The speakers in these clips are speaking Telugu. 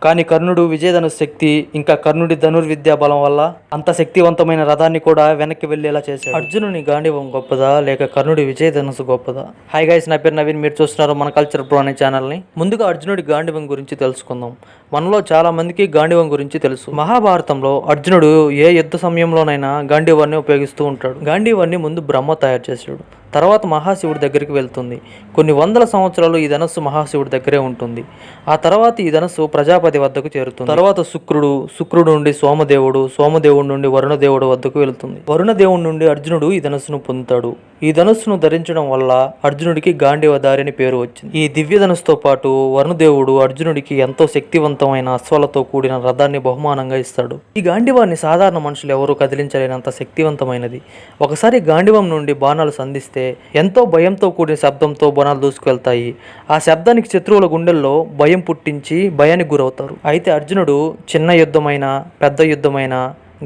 కానీ కర్ణుడు విజయధనుస్సు శక్తి ఇంకా కర్ణుడి ధనుర్విద్యా బలం వల్ల అంత శక్తివంతమైన రథాన్ని కూడా వెనక్కి వెళ్ళేలా చేశాడు. అర్జునుని గాంధీవం గొప్పదా లేక కర్ణుడి విజయధనుస్సు గొప్పదా? హాయ్ గైస్, నా పేరు నవీన్. మీరు చూస్తున్నారు మన కల్చర్ ప్రో అనే ఛానల్ని. ముందుగా అర్జునుడి గాంధీవం గురించి తెలుసుకుందాం. మనలో చాలా మందికి గాంధీవం గురించి తెలుసు. మహాభారతంలో అర్జునుడు ఏ యుద్ధ సమయంలోనైనా గాంధీవాన్ని ఉపయోగిస్తూ ఉంటాడు. గాంధీవాన్ని ముందు బ్రహ్మ తయారు చేశాడు, తర్వాత మహాశివుడి దగ్గరికి వెళ్తుంది. కొన్ని వందల సంవత్సరాలు ఈ ధనస్సు మహాశివుడి దగ్గరే ఉంటుంది. ఆ తర్వాత ఈ ధనస్సు ప్రజాపతి వద్దకు చేరుతుంది. తర్వాత శుక్రుడు నుండి సోమదేవుడి నుండి వరుణదేవుడు వద్దకు వెళ్తుంది. వరుణదేవుడి నుండి అర్జునుడు ఈ ధనస్సును పొందుతాడు. ఈ ధనస్సును ధరించడం వల్ల అర్జునుడికి గాంధీవధారి అని పేరు వచ్చింది. ఈ దివ్య ధనుస్సుతో పాటు వరుణదేవుడు అర్జునుడికి ఎంతో శక్తివంతమైన అశ్వాలతో కూడిన రథాన్ని బహుమానంగా ఇస్తాడు. ఈ గాంధీవాన్ని సాధారణ మనుషులు ఎవరూ కదిలించలేనంత శక్తివంతమైనది. ఒకసారి గాంధీవం నుండి బాణాలు సంధిస్తే ఎంతో భయంతో కూడిన శబ్దంతో బాణాలు దూసుకెళ్తాయి. ఆ శబ్దానికి శత్రువుల గుండెల్లో భయం పుట్టించి భయానికి గురవుతారు. అయితే అర్జునుడు చిన్న యుద్ధమైనా పెద్ద యుద్ధమైనా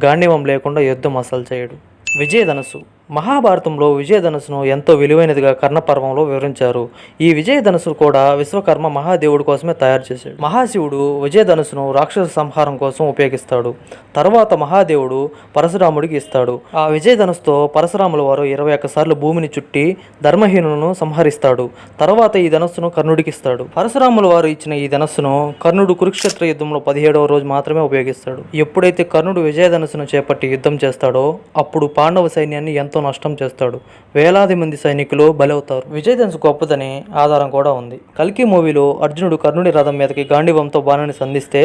గాంధీవం లేకుండా యుద్ధం అసలు చేయడు. విజయధనుస్సు. మహాభారతంలో విజయధనుస్సును ఎంతో విలువైనదిగా కర్ణపర్వంలో వివరించారు. ఈ విజయధనుస్సు కూడా విశ్వకర్మ మహాదేవుడి కోసమే తయారు చేశాడు. మహాశివుడు విజయధనుస్సును రాక్షస సంహారం కోసం ఉపయోగిస్తాడు. తర్వాత మహాదేవుడు పరశురాముడికి ఇస్తాడు. ఆ విజయధనుస్సుతో పరశురాముల వారు 21 సార్లు భూమిని చుట్టి ధర్మహీనులను సంహరిస్తాడు. తర్వాత ఈ ధనస్సును కర్ణుడికి ఇస్తాడు. పరశురాముల వారు ఇచ్చిన ఈ ధనస్సును కర్ణుడు కురుక్షేత్ర యుద్ధంలో 17వ రోజు మాత్రమే ఉపయోగిస్తాడు. ఎప్పుడైతే కర్ణుడు విజయధనుస్సును చేపట్టి యుద్ధం చేస్తాడో అప్పుడు పాండవ సైన్యాన్ని ఎంతో నష్టం చేస్తాడు. వేలాది మంది సైనికులు బలవుతారు. విజయధనుస్సు గొప్పదని ఆధారం కూడా ఉంది. కల్కి మూవీలో అర్జునుడు కర్ణుడి రథం మీదకి గాంధీవంతో బాణాన్ని సంధిస్తే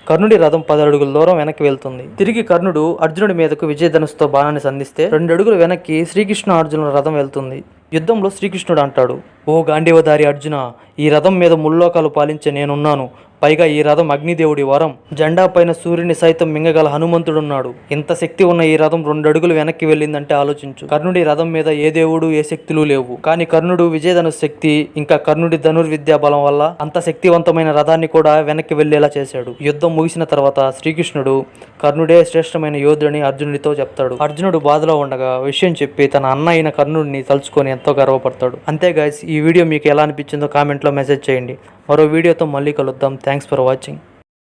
కర్ణుడి రథం 10 అడుగుల దూరం వెనక్కి వెళ్తుంది. తిరిగి కర్ణుడు అర్జునుడి మీదకు విజయధనుస్సుతో బాణాన్ని సంధిస్తే 2 అడుగులు వెనక్కి శ్రీకృష్ణ అర్జునుల రథం వెళ్తుంది. యుద్ధంలో శ్రీకృష్ణుడు అంటాడు, ఓ గాంధీవధారి అర్జున, ఈ రథం మీద ముల్లోకాలు పాలించే నేనున్నాను. పైగా ఈ రథం అగ్నిదేవుడి వరం. జెండా పైన సూర్యుని సైతం మింగగల హనుమంతుడున్నాడు. ఇంత శక్తి ఉన్న ఈ రథం 2 అడుగులు వెనక్కి వెళ్ళిందంటే ఆలోచించు. కర్ణుడి రథం మీద ఏ దేవుడు ఏ శక్తులు లేవు. కానీ కర్ణుడు విజయధనుస్సు శక్తి ఇంకా కర్ణుడి ధనుర్విద్యా బలం వల్ల అంత శక్తివంతమైన రథాన్ని కూడా వెనక్కి వెళ్లేలా చేశాడు. యుద్ధం ముగిసిన తర్వాత శ్రీకృష్ణుడు కర్ణుడే శ్రేష్టమైన యోధుడని అర్జునుడితో చెప్తాడు. అర్జునుడు బాధలో ఉండగా విషయం చెప్పి తన అన్న అయిన కర్ణుడిని తలుచుకొని ఎంతో గర్వపడతాడు. అంతే గైస్, ఈ వీడియో మీకు ఎలా అనిపించిందో కామెంట్లో మెసేజ్ చేయండి. మరో వీడియోతో మళ్ళీ కలుద్దాం. Thanks for watching.